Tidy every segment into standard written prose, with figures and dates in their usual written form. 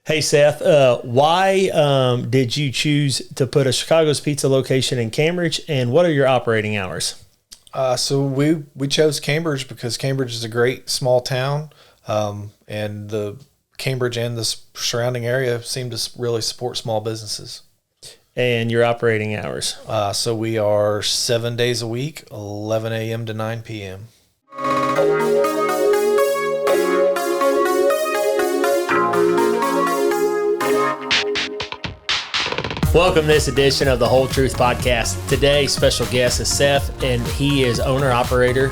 Hey Seth, why did you choose to put a Chicago's Pizza location in Cambridge, and what are your operating hours? So we chose Cambridge because Cambridge is a great small town, and the Cambridge and the surrounding area seem to really support small businesses. And your operating hours? So we are 7 days a week, 11 a.m. to 9 p.m. Welcome to this edition of the Hoel Truth Podcast. Today's special guest is Seth, and he is owner-operator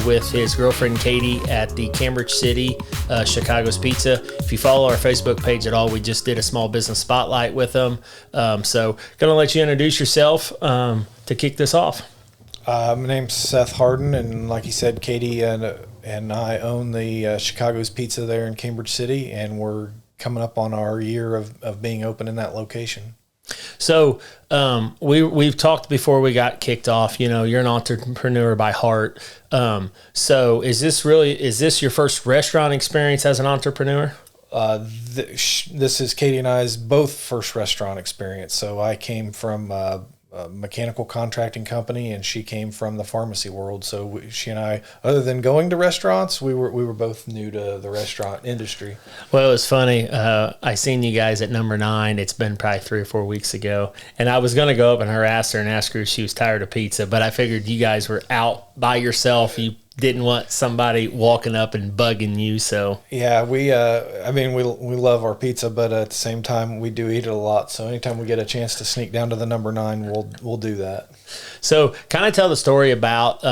with his girlfriend Katie at the Cambridge City Chicago's Pizza. If you follow our Facebook page at all, we just did a small business spotlight with them. So going to let you introduce yourself to kick this off. My name's Seth Hardin, and like you said, Katie and I own the Chicago's Pizza there in Cambridge City, and we're coming up on our year of being open in that location. So we've talked before we got kicked off. You know, you're an entrepreneur by heart. So is this your first restaurant experience as an entrepreneur? This is Katie and I's both first restaurant experience. So I came from a mechanical contracting company, and she came from the pharmacy world. So she and I, other than going to restaurants, we were both new to the restaurant industry. Well, it was funny. I seen you guys at number 9. It's been probably 3 or 4 weeks ago, and I was going to go up and harass her and ask her if she was tired of pizza, but I figured you guys were out by yourself. You didn't want somebody walking up and bugging you, so yeah, we love our pizza, but at the same time we do eat it a lot. So anytime we get a chance to sneak down to the number 9, we'll do that. So kind of tell the story about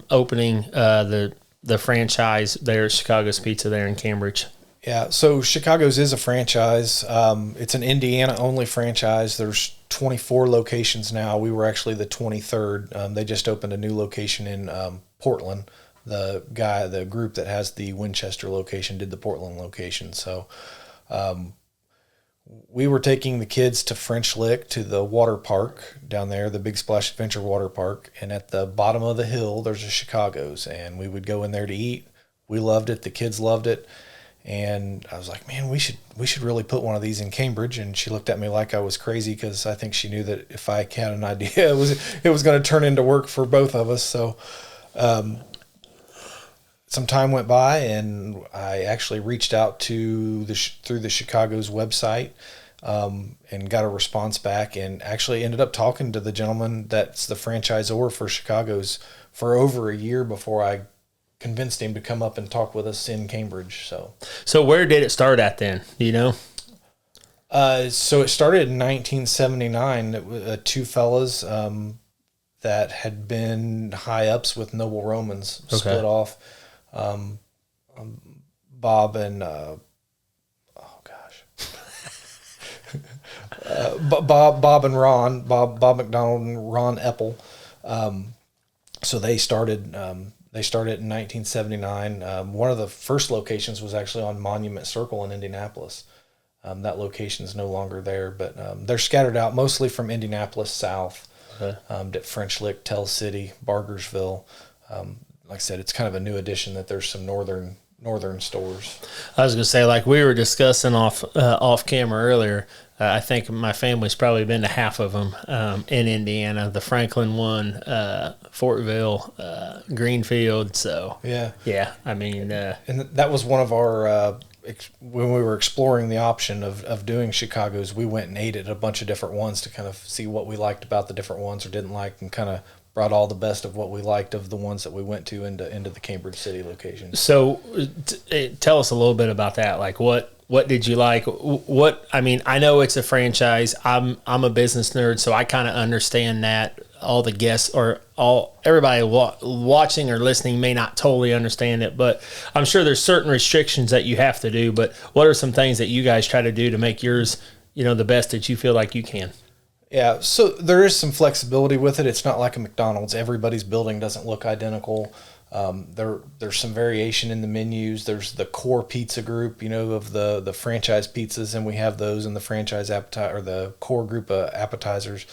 opening the franchise there at Chicago's Pizza there in Cambridge. Yeah, so Chicago's is a franchise. It's an Indiana-only franchise. There's 24 locations now. We were actually the 23rd. They just opened a new location in Portland. The group that has the Winchester location did the Portland location. So we were taking the kids to French Lick, to the water park down there, the Big Splash Adventure water park. And at the bottom of the hill, there's a Chicago's, and we would go in there to eat. We loved it. The kids loved it. And I was like, man, we should really put one of these in Cambridge. And she looked at me like I was crazy, because I think she knew that if I had an idea, it was going to turn into work for both of us. So some time went by, and I actually reached out through the Chicago's website and got a response back, and actually ended up talking to the gentleman that's the franchisor for Chicago's for over a year before I convinced him to come up and talk with us in Cambridge. So where did it start at then? Do you know? So it started in 1979. Two fellas that had been high ups with Noble Romans split off. Bob and Bob and Ron, Bob McDonald and Ron Eppel. So they started. They started in 1979. One of the first locations was actually on Monument Circle in Indianapolis. That location is no longer there, but they're scattered out mostly from Indianapolis south, to French Lick, Tell City, Bargersville. Like I said, it's kind of a new addition that there's some northern stores. I was going to say, like we were discussing off camera earlier, I think my family's probably been to half of them in Indiana. The Franklin one, Fortville, Greenfield. So yeah. I mean, and that was one of our when we were exploring the option of doing Chicago's. We went and ate at a bunch of different ones to kind of see what we liked about the different ones or didn't like, and kind of brought all the best of what we liked of the ones that we went to into the Cambridge City location. So tell us a little bit about that. Like what did you like? I mean, I know it's a franchise. I'm a business nerd, so I kind of understand that. All the guests or everybody watching or listening may not totally understand it, but I'm sure there's certain restrictions that you have to do. But what are some things that you guys try to do to make yours, the best that you feel like you can? Yeah, so there is some flexibility with it. It's not like a McDonald's. Everybody's building doesn't look identical. There's some variation in the menus. There's the core pizza group, of the franchise pizzas, and we have those in the franchise appetizer, or the core group of appetizers.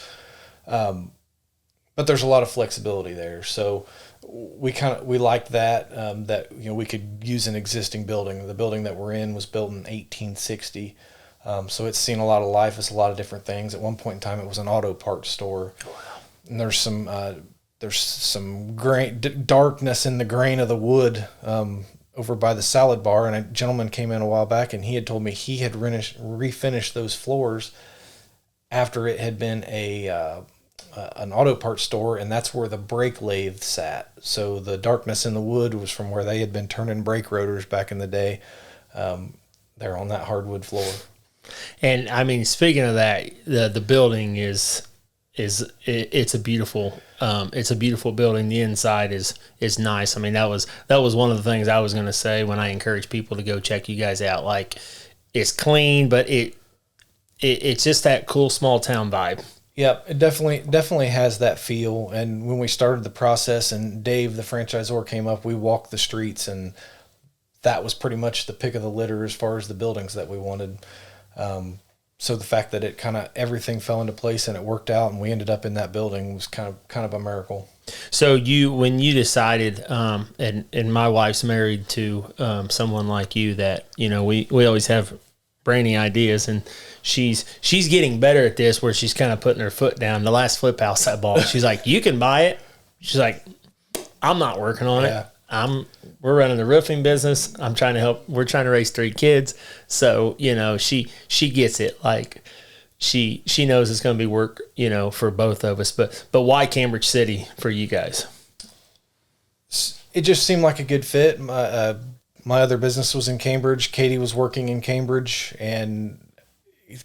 But there's a lot of flexibility there. So we liked that, we could use an existing building. The building that we're in was built in 1860. So it's seen a lot of life. It's a lot of different things. At one point in time, it was an auto parts store. And there's some darkness in the grain of the wood over by the salad bar. And a gentleman came in a while back, and he had told me he had refinished those floors after it had been an auto parts store, and that's where the brake lathe sat. So the darkness in the wood was from where they had been turning brake rotors back in the day. There on that hardwood floor. And I mean, speaking of that, the building it's a beautiful building. The inside is nice. I mean, that was one of the things I was going to say when I encourage people to go check you guys out. Like, it's clean, but it's just that cool small town vibe. Yep, it definitely has that feel. And when we started the process and Dave, the franchisor, came up, we walked the streets, and that was pretty much the pick of the litter as far as the buildings that we wanted. So the fact that it kind of everything fell into place and it worked out and we ended up in that building was kind of a miracle. So when you decided, and my wife's married to someone like you that, you know, we always have brainy ideas, and she's getting better at this, where she's kind of putting her foot down. The last flip house I bought, she's like, "You can buy it." She's like, "I'm not working on it. We're running the roofing business. I'm trying to help. We're trying to raise 3 kids." So, you know, she gets it. Like, she knows it's going to be work, you know, for both of us. But why Cambridge City for you guys? It just seemed like a good fit. My other business was in Cambridge. Katie was working in Cambridge, and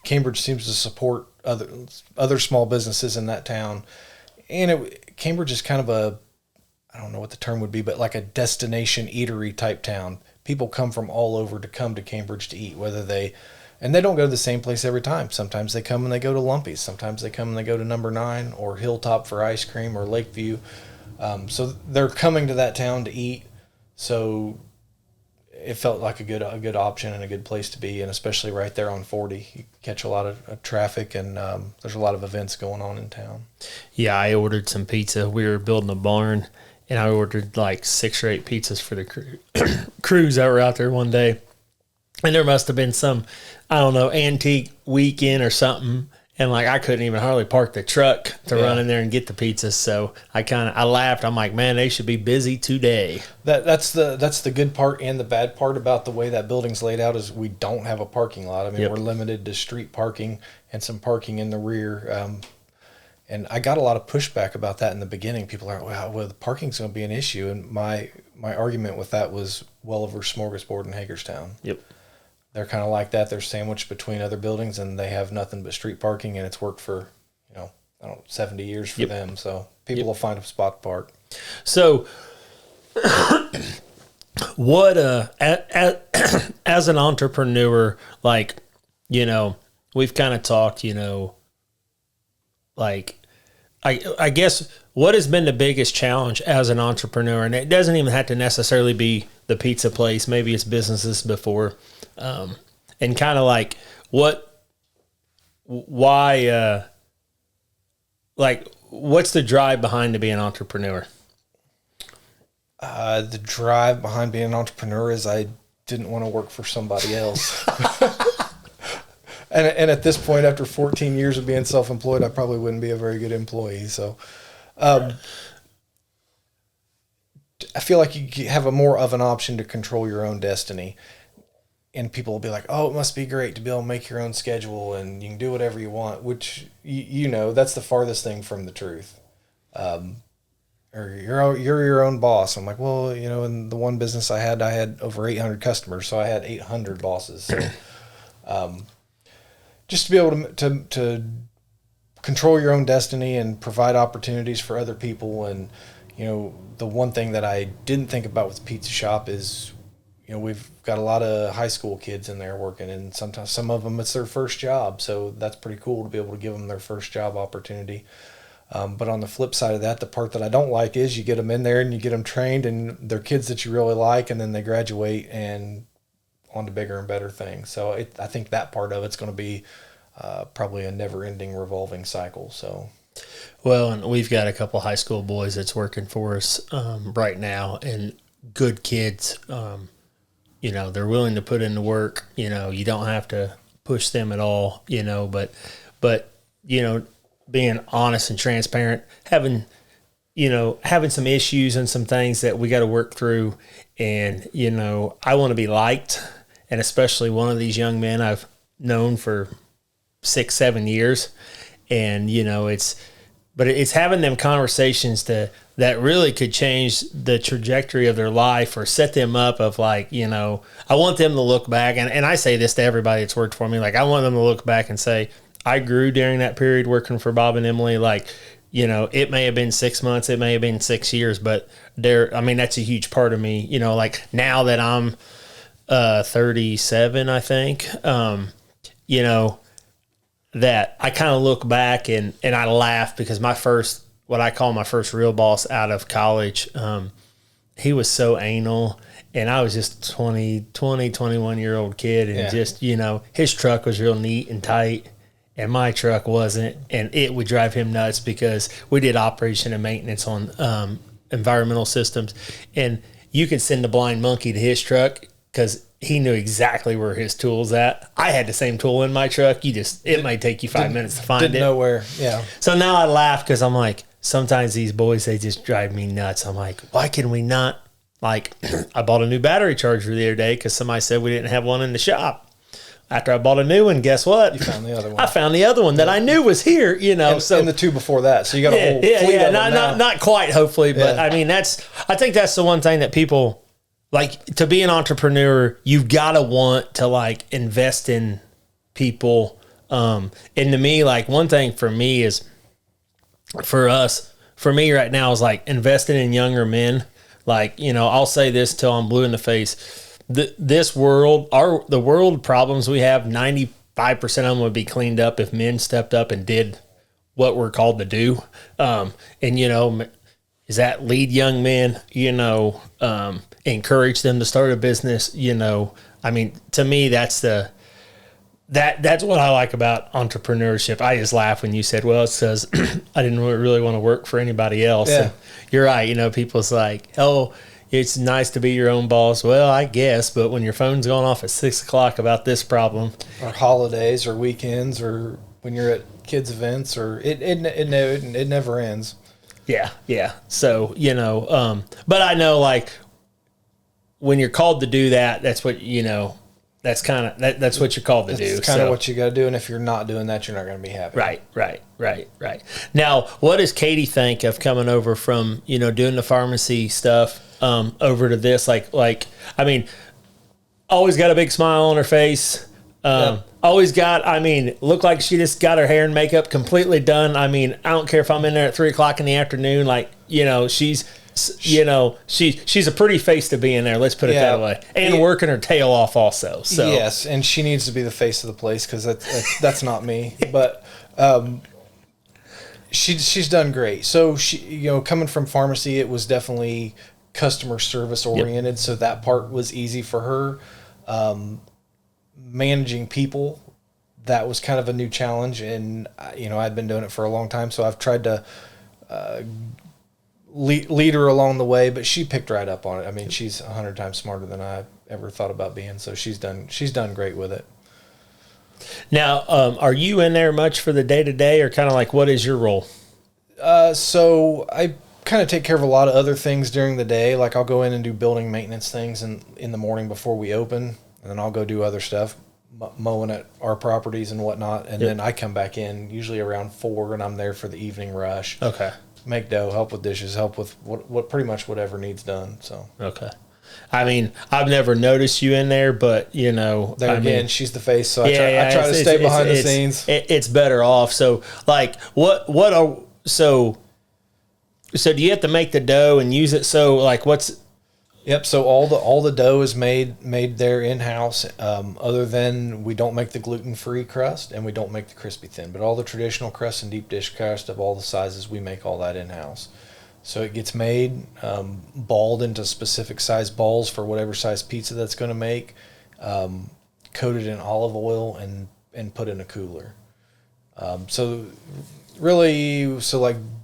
Cambridge seems to support other small businesses in that town. And Cambridge is kind of I don't know what the term would be, but like a destination eatery type town. People come from all over to come to Cambridge to eat, and they don't go to the same place every time. Sometimes they come and they go to Lumpy's. Sometimes they come and they go to Number 9 or Hilltop for ice cream or Lakeview. So they're coming to that town to eat. So it felt like a good option and a good place to be, and especially right there on 40. You catch a lot of traffic, and there's a lot of events going on in town. Yeah, I ordered some pizza. We were building a barn, and I ordered like 6 or 8 pizzas for the crews that were out there one day. And there must have been some, I don't know, antique weekend or something. And like, I couldn't even hardly park the truck to run in there and get the pizzas. So I laughed. I'm like, man, they should be busy today. That's the good part and the bad part about the way that building's laid out is we don't have a parking lot. I mean, we're limited to street parking and some parking in the rear. And I got a lot of pushback about that in the beginning. People are, well, the parking's going to be an issue. And my argument with that was Welliver Smorgasbord in Hagerstown. Yep. They're kind of like that. They're sandwiched between other buildings, and they have nothing but street parking, and it's worked for, 70 years for them. So people will find a spot to park. So what, as an entrepreneur, like, we've kind of talked, like, I guess what has been the biggest challenge as an entrepreneur, and it doesn't even have to necessarily be the pizza place, maybe it's businesses before, and kind of like what's the drive behind to be an entrepreneur? The drive behind being an entrepreneur is I didn't want to work for somebody else. And at this point, after 14 years of being self-employed, I probably wouldn't be a very good employee. So I feel like you have a more of an option to control your own destiny. And people will be like, oh, it must be great to be able to make your own schedule and you can do whatever you want, which, that's the farthest thing from the truth. Or you're your own boss. I'm like, well, in the one business I had over 800 customers, so I had 800 bosses. So, just to be able to control your own destiny and provide opportunities for other people. And, the one thing that I didn't think about with the pizza shop is, we've got a lot of high school kids in there working, and sometimes some of them, it's their first job. So that's pretty cool to be able to give them their first job opportunity. But on the flip side of that, the part that I don't like is you get them in there and you get them trained, and they're kids that you really like, and then they graduate and on to bigger and better things. So I think that part of it's going to be probably a never-ending revolving cycle. So, well, and we've got a couple high school boys that's working for us right now, and good kids. They're willing to put in the work. You don't have to push them at all, but being honest and transparent, having some issues and some things that we got to work through. And, I want to be liked. And especially one of these young men I've known for 6-7 years. And, it's having them conversations that really could change the trajectory of their life or set them up of I want them to look back. And I say this to everybody that's worked for me. I want them to look back and say, I grew during that period working for Bob and Emily. It may have been 6 months, it may have been 6 years, but that's a huge part of me. Now that I'm 37, I think, that I kind of look back and I laugh because what I call my first real boss out of college, he was so anal. And I was just 21-year-old kid. And just, his truck was real neat and tight. And my truck wasn't, and it would drive him nuts because we did operation and maintenance on environmental systems. And you could send a blind monkey to his truck because he knew exactly where his tool's at. I had the same tool in my truck. It might take you 5 minutes to find it. Didn't know where, yeah. So now I laugh because I'm like, sometimes these boys, they just drive me nuts. I'm like, why can we not? I bought a new battery charger the other day because somebody said we didn't have one in the shop. After I bought a new one, guess what? You found the other one. I found the other one that I knew was here, And the two before that. So you got a whole fleet of them not quite, hopefully. But I think that's the one thing that people, to be an entrepreneur, you've got to want to invest in people. And to me, one thing for me is, for me right now is investing in younger men. I'll say this till I'm blue in the face. This world, the world problems we have, 95% of them would be cleaned up if men stepped up and did what we're called to do. Is that lead young men, encourage them to start a business, to me, that's what I like about entrepreneurship. I just laugh when you said, well, it says I didn't really want to work for anybody else. Yeah. And you're right. People's like, oh, it's nice to be your own boss. Well, I guess, but when your phone's going off at 6 o'clock about this problem, or holidays, or weekends, or when you're at kids' events, or it never ends. Yeah. So but I know when you're called to do that, that's what that's kind of that's what you're called to do. That's kind of what you got to do, and if you're not doing that, you're not going to be happy. Right. Now, what does Katie think of coming over from doing the pharmacy stuff over to this? Always got a big smile on her face. Always got. Look like she just got her hair and makeup completely done. I don't care if I'm in there at 3 o'clock in the afternoon. She's a pretty face to be in there. Let's put it that way. And working her tail off also. So yes, and she needs to be the face of the place because that's not me. But she's done great. So she, coming from pharmacy, it was definitely customer service oriented. Yep. So that part was easy for her. Managing people, that was kind of a new challenge, and I'd been doing it for a long time, so I've tried to lead her along the way, but she picked right up on it. She's 100 times smarter than I ever thought about being, so she's done great with it. Now, are you in there much for the day-to-day, or kind of what is your role? So I kind of take care of a lot of other things during the day. I'll go in and do building maintenance things in the morning before we open, and then I'll go do other stuff, mowing at our properties and whatnot, and then I come back in usually around 4, and I'm there for the evening rush. Okay. Make dough, help with dishes, help with what pretty much whatever needs done. So okay. I've never noticed you in there, but she's the face, so I try to stay behind the scenes. It's better off. So so do you have to make the dough and use it? So what's? Yep. So all the dough is made there in house. Other than we don't make the gluten-free crust and we don't make the crispy thin, but all the traditional crust and deep dish crust of all the sizes, we make all that in house. So it gets made, balled into specific size balls for whatever size pizza that's going to make, coated in olive oil and put in a cooler. So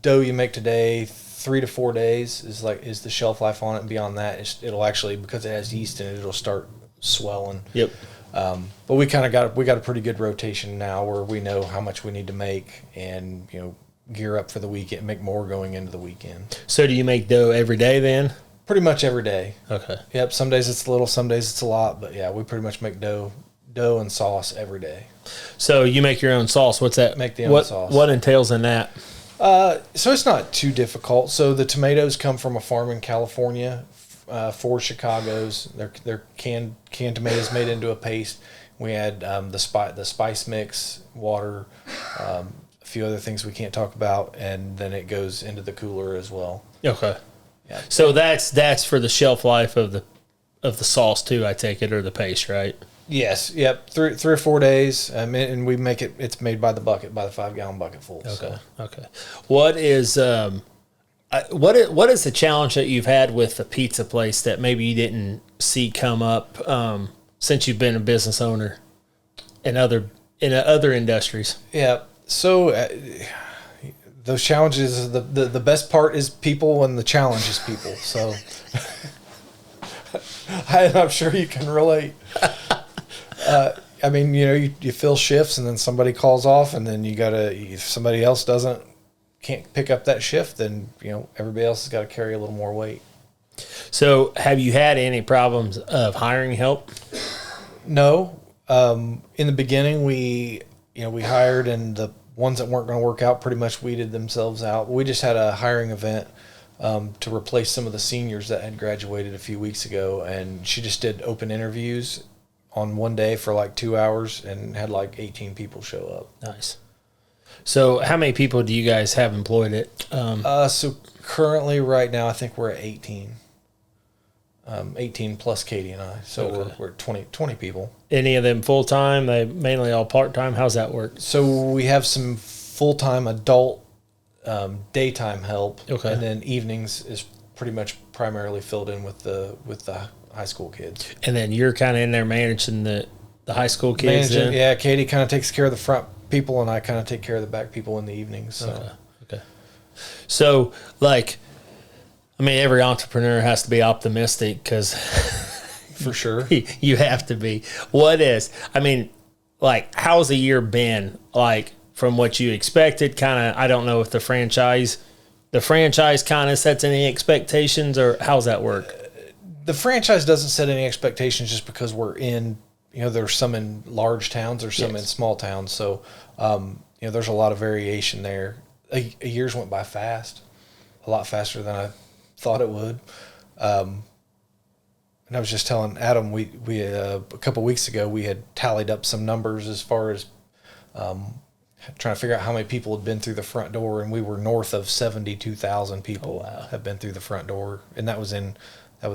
dough you make today, 3 to 4 days is the shelf life on it, and beyond that, it'll actually, because it has yeast in it, it'll start swelling. Yep. But we got a pretty good rotation now where we know how much we need to make and, gear up for the weekend, make more going into the weekend. So do you make dough every day then? Pretty much every day. Okay. Yep. Some days it's a little, some days it's a lot, but yeah, we pretty much make dough and sauce every day. So you make your own sauce. What's that? Make the own sauce. What entails in that? So it's not too difficult. So the tomatoes come from a farm in California, 4 Chicago's. They're canned tomatoes made into a paste. We add the spice mix, water, a few other things we can't talk about, and then it goes into the cooler as well. Okay. Yeah. So that's for the shelf life of the sauce too, I take it, or the paste, right? Yes. Yep. 3 or 4 days, and we make it. It's made by the bucket, by the 5-gallon bucket full. Okay. So. Okay. What is what is the challenge that you've had with the pizza place that maybe you didn't see come up since you've been a business owner in other industries? Yeah. So those challenges, the best part is people, and the challenge is people. So I'm sure you can relate. I mean, you fill shifts, and then somebody calls off, and then if somebody else can't pick up that shift, then everybody else has got to carry a little more weight. So have you had any problems of hiring help? No. In the beginning, we hired, and the ones that weren't going to work out pretty much weeded themselves out. We just had a hiring event to replace some of the seniors that had graduated a few weeks ago, and she just did open interviews on one day for like 2 hours and had like 18 people show up. Nice. So how many people do you guys have employed at? So currently right now, I think we're at 18. 18 plus Katie and I. So Okay. we're 20 people. Any of them full-time? They mainly all part-time? How's that work? So we have some full-time adult daytime help. Okay. And then evenings is pretty much primarily filled in with the high school kids. And then you're kind of in there managing the high school kids then? Yeah, Katie kind of takes care of the front people, and I kind of take care of the back people in the evenings. So. Okay. So, every entrepreneur has to be optimistic because for sure you have to be. How's the year been? From what you expected, I don't know if the franchise kind of sets any expectations, or how's that work? The franchise doesn't set any expectations just because we're in, there's some in large towns, there's some in small towns. So, there's a lot of variation there. A years went by fast, a lot faster than I thought it would. And I was just telling Adam, we a couple of weeks ago, we had tallied up some numbers as far as trying to figure out how many people had been through the front door, and we were north of 72,000 people have been through the front door, and that was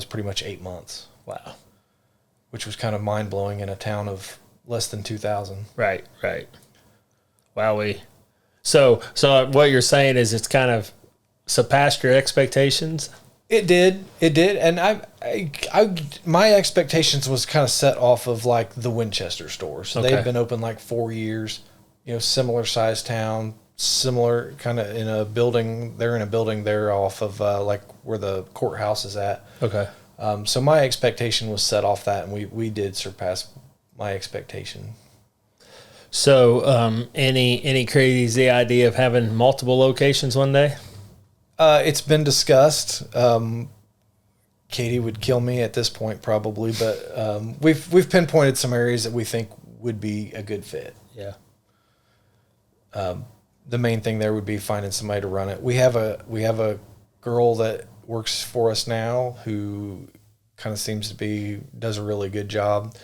pretty much 8 months. Wow. Which was kind of mind-blowing in a town of less than 2,000. Right. Wowee. So what you're saying is it's kind of surpassed your expectations? It did. And my expectations was kind of set off of like the Winchester store. So they've been open like 4 years, similar sized town, similar kind of in a building. They're in a building there off of like where the courthouse is at. Okay. So my expectation was set off that, and we did surpass my expectation. So any crazy idea of having multiple locations one day? It's been discussed. Katie would kill me at this point probably, but we've pinpointed some areas that we think would be a good fit. Yeah. The main thing there would be finding somebody to run it. We have a girl that works for us now who kind of does a really good job.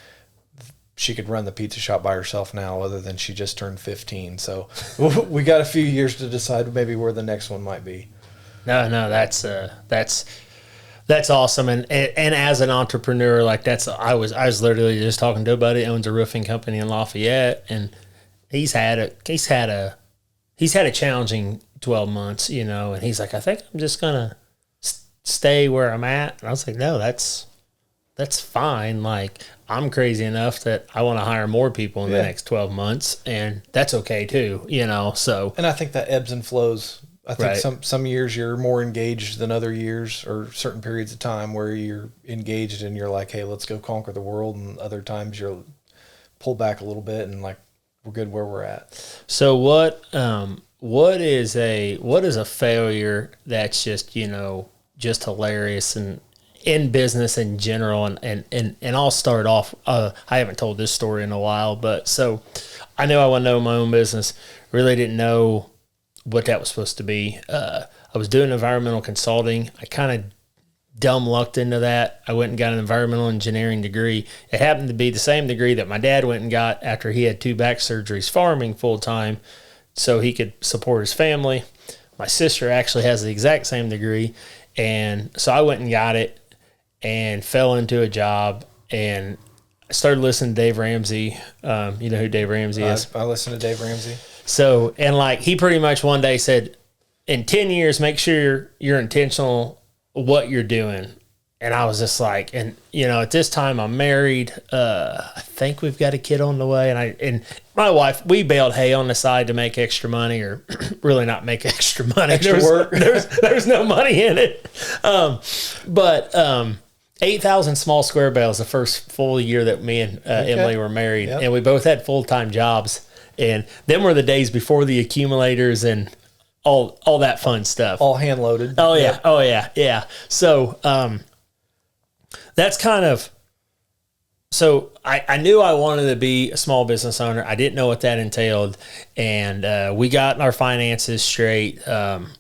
She could run the pizza shop by herself now, other than she just turned 15. So we got a few years to decide maybe where the next one might be. No, that's awesome. And as an entrepreneur, I was literally just talking to a buddy who owns a roofing company in Lafayette, and he's had a challenging 12 months, and he's like, I think I'm just gonna stay where I'm at. And I was like, no, that's fine. Like, I'm crazy enough that I want to hire more people in the next 12 months, and that's okay too, so. And I think that ebbs and flows. I think some years you're more engaged than other years, or certain periods of time where you're engaged and you're like, hey, let's go conquer the world. And other times you're pulled back a little bit, and like we're good where we're at. So what is a failure that's just, just hilarious and in business in general? And I'll start off, I haven't told this story in a while, but so I knew I wanted to know my own business. Really didn't know what that was supposed to be. I was doing environmental consulting. I kind of dumb lucked into that. I went and got an environmental engineering degree. It happened to be the same degree that my dad went and got after he had 2 back surgeries, farming full time, so he could support his family. My sister actually has the exact same degree. And so I went and got it and fell into a job, and I started listening to Dave Ramsey. You know who Dave Ramsey is? I listen to Dave Ramsey. So, and like he pretty much one day said, in 10 years, make sure you're intentional what you're doing. And I was just like, and at this time I'm married. I think we've got a kid on the way, and my wife, we baled hay on the side to make extra money, or really not make extra money. Extra work. There's no money in it. But 8,000 small square bales the first full year that me and Emily were married, and we both had full-time jobs. And them were the days before the accumulators and all that fun stuff. All hand loaded. Oh yeah. Yep. Oh yeah. Yeah. So, that's kind of, so I knew I wanted to be a small business owner. I didn't know what that entailed. And, we got our finances straight.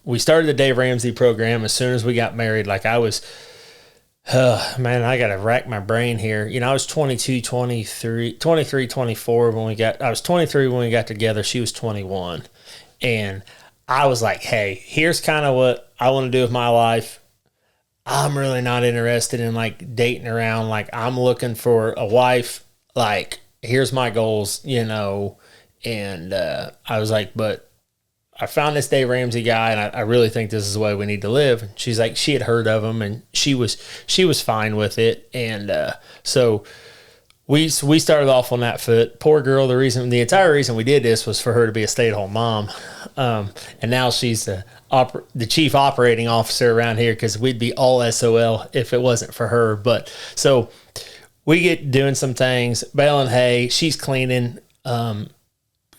We started the Dave Ramsey program as soon as we got married. Like I was, man, I got to rack my brain here. I was 23, 24 I was 23 when we got together. She was 21. And I was like, hey, here's kind of what I want to do with my life. I'm really not interested in like dating around. Like I'm looking for a wife. Like here's my goals, and I was like, but I found this Dave Ramsey guy, and I really think this is the way we need to live. And she's like, she had heard of him, and she was fine with it. And so we started off on that foot. Poor girl. The entire reason we did this was for her to be a stay-at-home mom. And now she's the chief operating officer around here, because we'd be all SOL if it wasn't for her. But so we get doing some things, baling hay. She's cleaning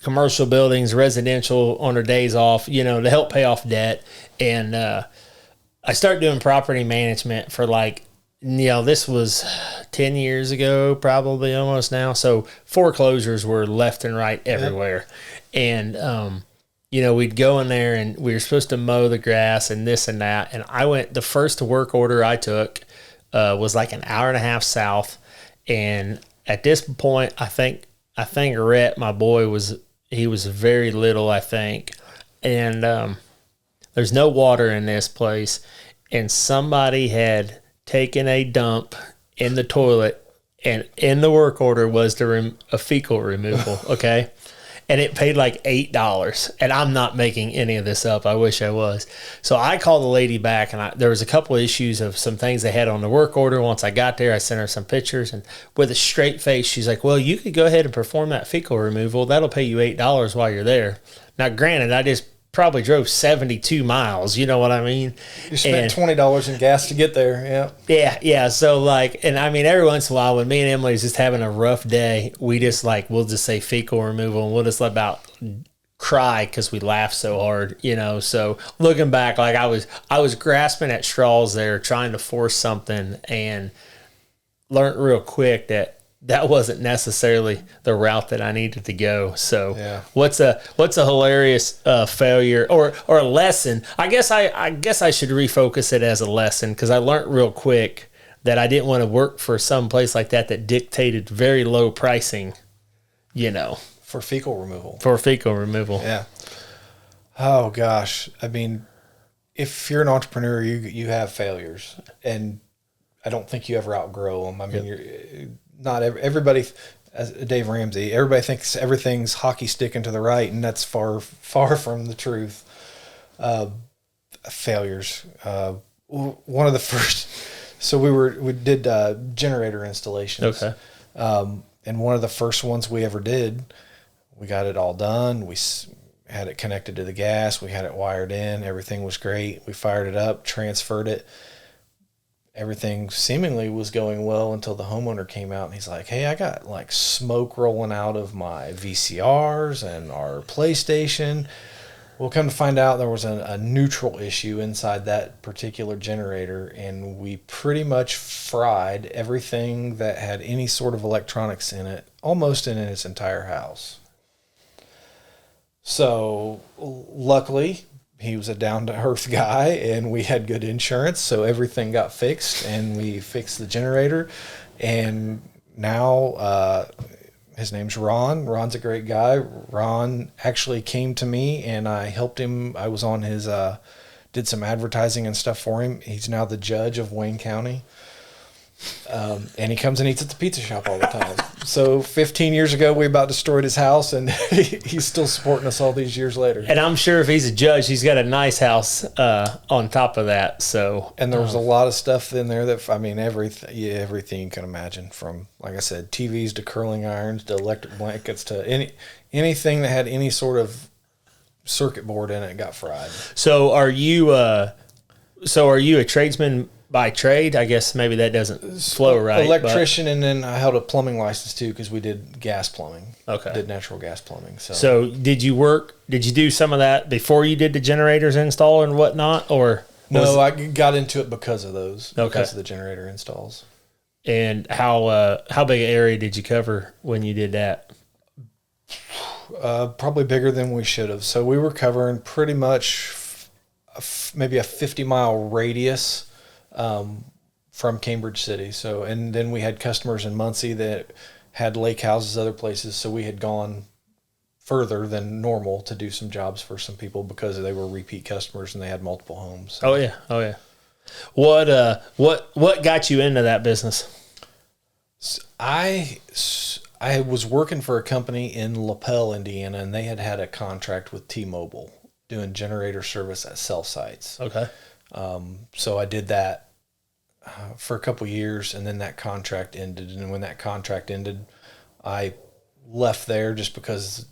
commercial buildings, residential on her days off, to help pay off debt. And I started doing property management for this was 10 years ago, probably almost now. So foreclosures were left and right everywhere. Yep. And, we'd go in there and we were supposed to mow the grass and this and that. And the first work order I took was like an hour and a half south. And at this point, I think Rhett, my boy, he was very little, I think. And there's no water in this place. And somebody had taken a dump in the toilet, and in the work order was a fecal removal. Okay. And it paid like $8. And I'm not making any of this up. I wish I was. So I called the lady back, and there was a couple of issues of some things they had on the work order. Once I got there, I sent her some pictures, and with a straight face, she's like, well, you could go ahead and perform that fecal removal. That'll pay you $8 while you're there. Now, granted, I just probably drove 72 miles. You know what I mean? You spent $20 in gas to get there. Yeah. Yeah. Yeah. So and I mean, every once in a while when me and Emily's just having a rough day, we just we'll just say fecal removal, and we'll just about cry because we laugh so hard, So looking back, I was grasping at straws there, trying to force something, and learned real quick that wasn't necessarily the route that I needed to go. So yeah. What's a hilarious failure or a lesson? I guess I should refocus it as a lesson, because I learned real quick that I didn't want to work for some place like that dictated very low pricing, For fecal removal. Yeah. Oh gosh. I mean, if you're an entrepreneur, you have failures, and I don't think you ever outgrow them. I mean, You're not everybody, as Dave Ramsey, everybody thinks everything's hockey sticking to the right, and that's far from the truth. Failures. One of the first, so we did generator installations. Okay. And one of the first ones we ever did, we got it all done. We had it connected to the gas. We had it wired in. Everything was great. We fired it up, transferred it. everything seemingly was going well until the homeowner came out and he's like, hey, I got like smoke rolling out of my VCRs and our PlayStation. Well, come to find out there was a neutral issue inside that particular generator, and we pretty much fried everything that had any sort of electronics in it, almost in its entire house. So luckily, he was a down-to-earth guy, and we had good insurance, so everything got fixed, and we fixed the generator. And now his name's Ron. Ron's a great guy. Ron actually came to me, and I helped him. I was on his, did some advertising and stuff for him. He's now the judge of Wayne County. And he comes and eats at the pizza shop all the time. So 15 years ago, we about destroyed his house, and he's still supporting us all these years later. And I'm sure if he's a judge, he's got a nice house on top of that. So, and there was a lot of stuff in there that, I mean, everything you can imagine, from, like I said, TVs to curling irons to electric blankets to anything that had any sort of circuit board in it got fried. So are you a tradesman by trade? I guess maybe that doesn't flow right. Electrician, and then I held a plumbing license too, because we did gas plumbing. Okay. Did natural gas plumbing. So did you do some of that before you did the generators install and whatnot, or? No, I got into it because of those. Okay. Because of the generator installs. And how big an area did you cover when you did that? Probably bigger than we should have. So we were covering pretty much maybe a 50-mile radius from Cambridge City. So, and then we had customers in Muncie that had lake houses, other places. So we had gone further than normal to do some jobs for some people because they were repeat customers and they had multiple homes. So. Oh yeah. What got you into that business? I was working for a company in LaPel, Indiana, and they had a contract with T-Mobile doing generator service at cell sites. Okay. So I did that for a couple years, and then that contract ended. And when that contract ended, I left there just because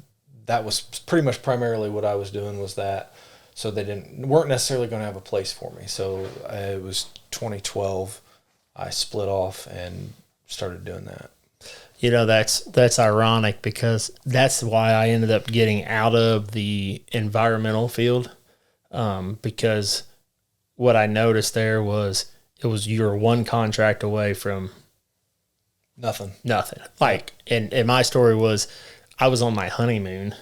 that was pretty much primarily what I was doing was that. So they weren't necessarily going to have a place for me. So it was 2012. I split off and started doing that. You know, that's ironic, because that's why I ended up getting out of the environmental field, because what I noticed there was you're one contract away from nothing. Like, and my story was, I was on my honeymoon,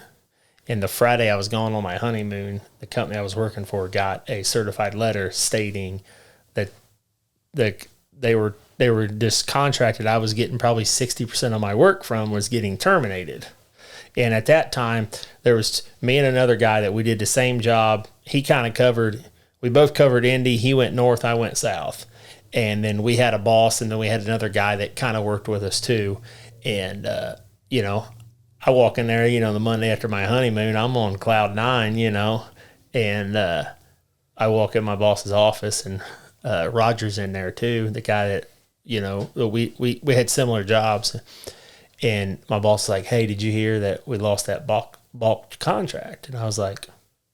and the Friday I was going on my honeymoon, the company I was working for got a certified letter stating that they were just contracted. I was getting probably 60% of my work from was getting terminated. And at that time, there was me and another guy that we did the same job. We both covered Indy. He went north, I went south. And then we had a boss, and then we had another guy that kind of worked with us too. And, I walk in there, the Monday after my honeymoon, I'm on cloud 9, and I walk in my boss's office, and Roger's in there too, the guy that, we had similar jobs. And my boss was like, hey, did you hear that we lost that bulk contract? And I was like,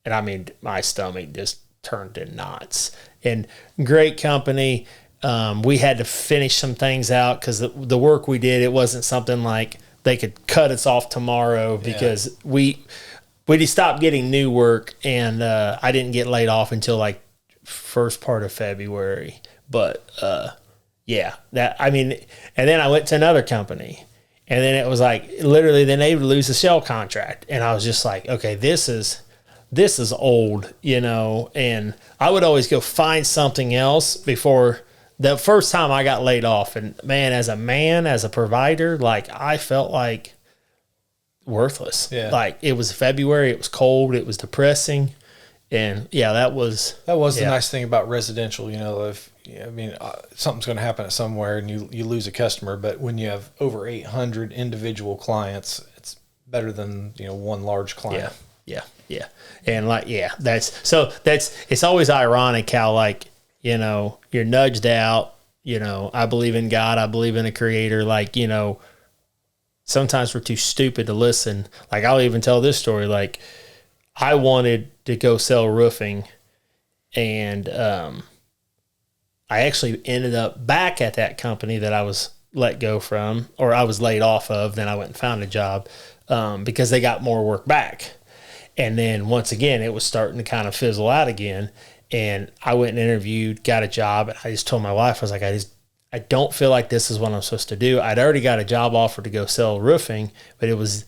and I mean, my stomach just turned in knots. And great company. We had to finish some things out because the work we did, it wasn't something like they could cut us off tomorrow, because we stopped getting new work, and I didn't get laid off until like first part of February. But and then I went to another company, and then it was like literally then they would lose the shell contract, and I was just like, okay, this is old, and I would always go find something else before the first time I got laid off. And as a provider, like I felt like worthless. Yeah. Like it was February, it was cold, it was depressing. And that was the nice thing about residential, if something's going to happen somewhere and you lose a customer, but when you have over 800 individual clients, it's better than, one large client. Yeah. And it's always ironic how you're nudged out, I believe in God, I believe in a creator. Sometimes we're too stupid to listen. Like I'll even tell this story. Like I wanted to go sell roofing, and I actually ended up back at that company that I was let go from, or I was laid off of. Then I went and found a job because they got more work back. And then once again, it was starting to kind of fizzle out again. And I went and interviewed, got a job. And I just told my wife, I was like, I don't feel like this is what I'm supposed to do. I'd already got a job offer to go sell roofing, but it was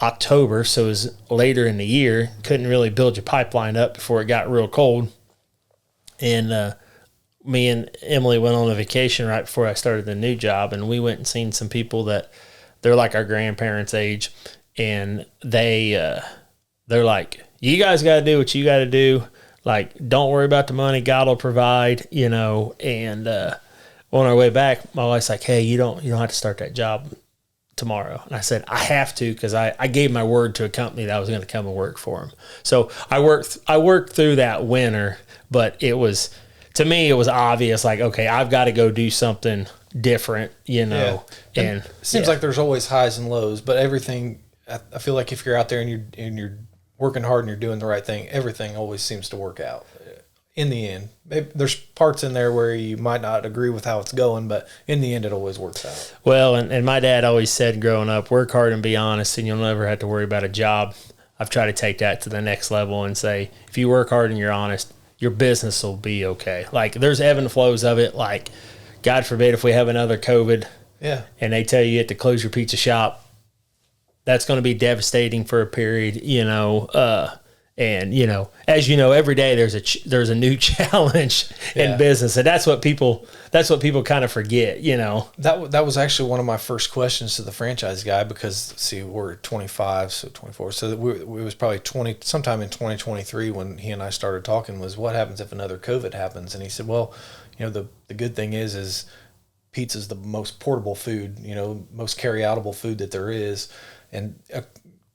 October, so it was later in the year. Couldn't really build your pipeline up before it got real cold. And me and Emily went on a vacation right before I started the new job, and we went and seen some people that they're like our grandparents' age, and they're like, you guys got to do what you got to do. Like, don't worry about the money. God will provide, and on our way back, my wife's like, hey, you don't have to start that job tomorrow. And I said, I have to, because I gave my word to a company that I was going to come and work for them. So I worked through that winter, but to me, it was obvious, like, okay, I've got to go do something different, Yeah. And it seems like there's always highs and lows, but everything, I feel like if you're out there and you're working hard and you're doing the right thing, everything always seems to work out in the end. There's parts in there where you might not agree with how it's going, but in the end, it always works out. Well, and my dad always said growing up, work hard and be honest, and you'll never have to worry about a job. I've tried to take that to the next level and say, if you work hard and you're honest, your business will be okay. Like, there's ebb and flows of it. Like, God forbid if we have another COVID, and they tell you have to close your pizza shop, that's going to be devastating for a period, and as you know, every day there's a new challenge in business, and that's what people kind of forget. That was actually one of my first questions to the franchise guy, because we're 25, so 24, so it was probably sometime in 2023 when he and I started talking, was what happens if another COVID happens. And he said, well, the good thing is pizza's the most portable food, most carry-outable food that there is, and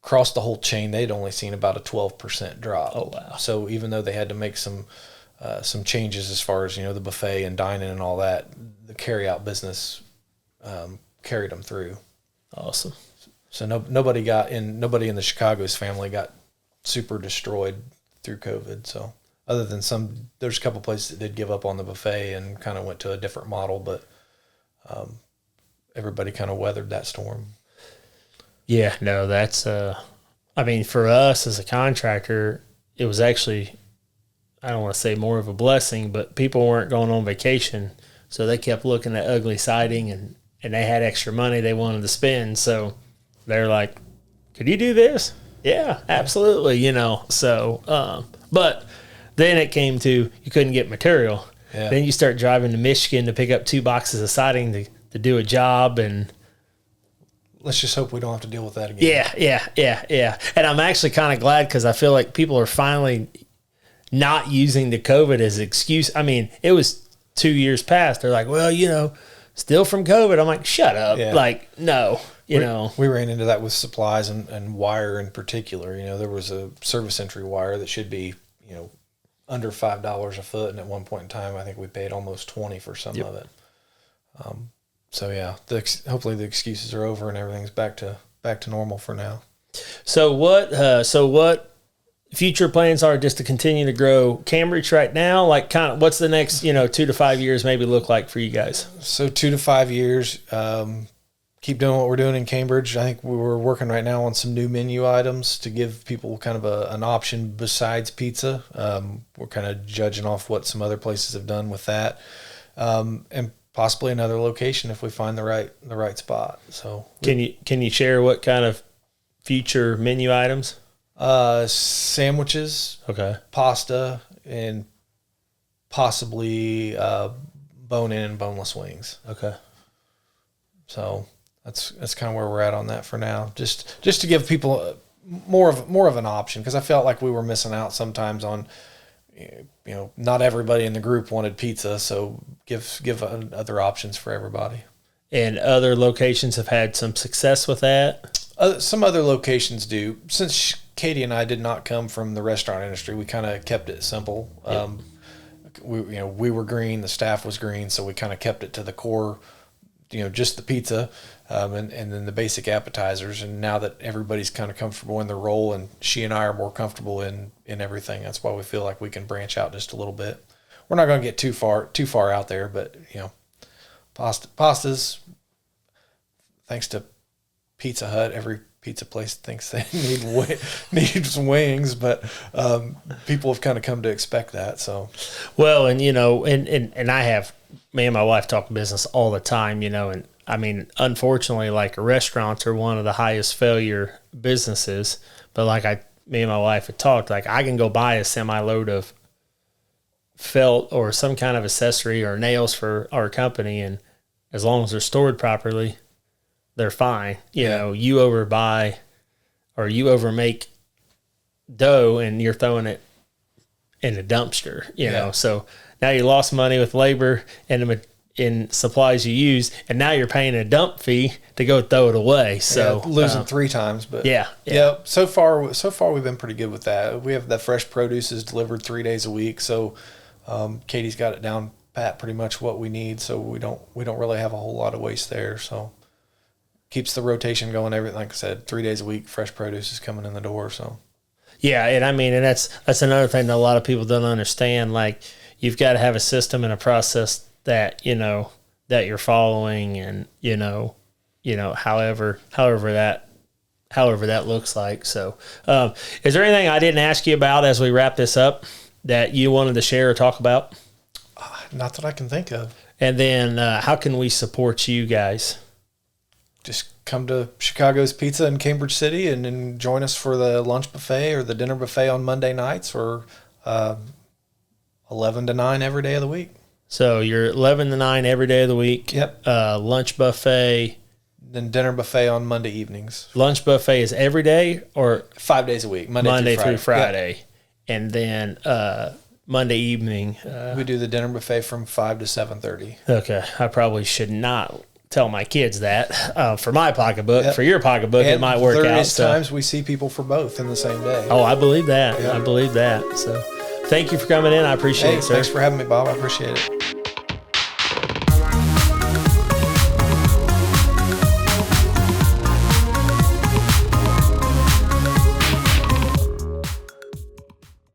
across the whole chain, they'd only seen about a 12% drop. Oh, wow. So even though they had to make some changes as far as, the buffet and dining and all that, the carry-out business carried them through. Awesome. So nobody in the Chicago's family got super destroyed through COVID. So other than there's a couple places that did give up on the buffet and kind of went to a different model, but everybody kind of weathered that storm. Yeah, no, that's, for us as a contractor, it was actually, I don't want to say more of a blessing, but people weren't going on vacation. So they kept looking at ugly siding and they had extra money they wanted to spend. So they're like, could you do this? Yeah, absolutely. So, but then it came to, you couldn't get material. Yeah. Then you start driving to Michigan to pick up 2 boxes of siding to do a job, and let's just hope we don't have to deal with that again. Yeah. And I'm actually kind of glad, because I feel like people are finally not using the COVID as an excuse. I mean, it was 2 years past. They're like, well, still from COVID. I'm like, shut up. Yeah. Like, no, We ran into that with supplies and wire in particular. There was a service entry wire that should be, under $5 a foot. And at one point in time, I think we paid almost $20 for some of it. So yeah, hopefully the excuses are over and everything's back to normal for now. So what future plans are just to continue to grow Cambridge right now? Like, kind of, what's the next 2 to 5 years maybe look like for you guys? So 2 to 5 years, keep doing what we're doing in Cambridge. I think we're working right now on some new menu items to give people kind of an option besides pizza. We're kind of judging off what some other places have done with that, and possibly another location if we find the right spot. So can you share what kind of future menu items? Sandwiches, okay, pasta, and possibly bone-in and boneless wings. Okay. So that's kind of where we're at on that for now. Just to give people more of an option, because I felt like we were missing out sometimes on. Not everybody in the group wanted pizza, so give other options for everybody. And other locations have had some success with that? Some other locations do. Since Katie and I did not come from the restaurant industry, we kind of kept it simple. Yep. We were green, the staff was green, so we kind of kept it to the core, just the pizza, and then the basic appetizers. And now that everybody's kind of comfortable in their role, and she and I are more comfortable in everything, that's why we feel like we can branch out just a little bit. we're not going to get too far out there, but pastas, thanks to Pizza Hut, every pizza place thinks they needs wings, but people have kind of come to expect that. So, well, and and I have, me and my wife talk business all the time, and I mean, unfortunately, like restaurants are one of the highest failure businesses. But like me and my wife had talked, like I can go buy a semi-load of felt or some kind of accessory or nails for our company, and as long as they're stored properly, they're fine. You overbuy or you overmake dough and you're throwing it in a dumpster, you know. So now you lost money with labor and in supplies you use, and now you're paying a dump fee to go throw it away. So losing 3 times, but yeah. So far we've been pretty good with that. We have the fresh produce is delivered 3 days a week. So Katie's got it down pat pretty much what we need. So we don't really have a whole lot of waste there. So keeps the rotation going. Everything, like I said, 3 days a week, fresh produce is coming in the door. So yeah, and I mean, and that's another thing that a lot of people don't understand. Like you've got to have a system and a process that that you're following, and however that looks like. So is there anything I didn't ask you about as we wrap this up that you wanted to share or talk about? Not that I can think of. And then how can we support you guys? Just come to Chicago's Pizza in Cambridge City and join us for the lunch buffet or the dinner buffet on Monday nights, or 11 to 9 every day of the week. So you're 11 to 9 every day of the week. Yep. Lunch buffet. Then dinner buffet on Monday evenings. Lunch buffet is every day or 5 days a week, Monday through Friday. Yep. And then Monday evening. We do the dinner buffet from 5 to 7:30. Okay. I probably should not tell my kids that for my pocketbook. Yep. For your pocketbook, it might work out. There's times we see people for both in the same day. Oh, I believe that. Yep. I believe that. So thank you for coming in. I appreciate it, sir. Thanks for having me, Bob. I appreciate it.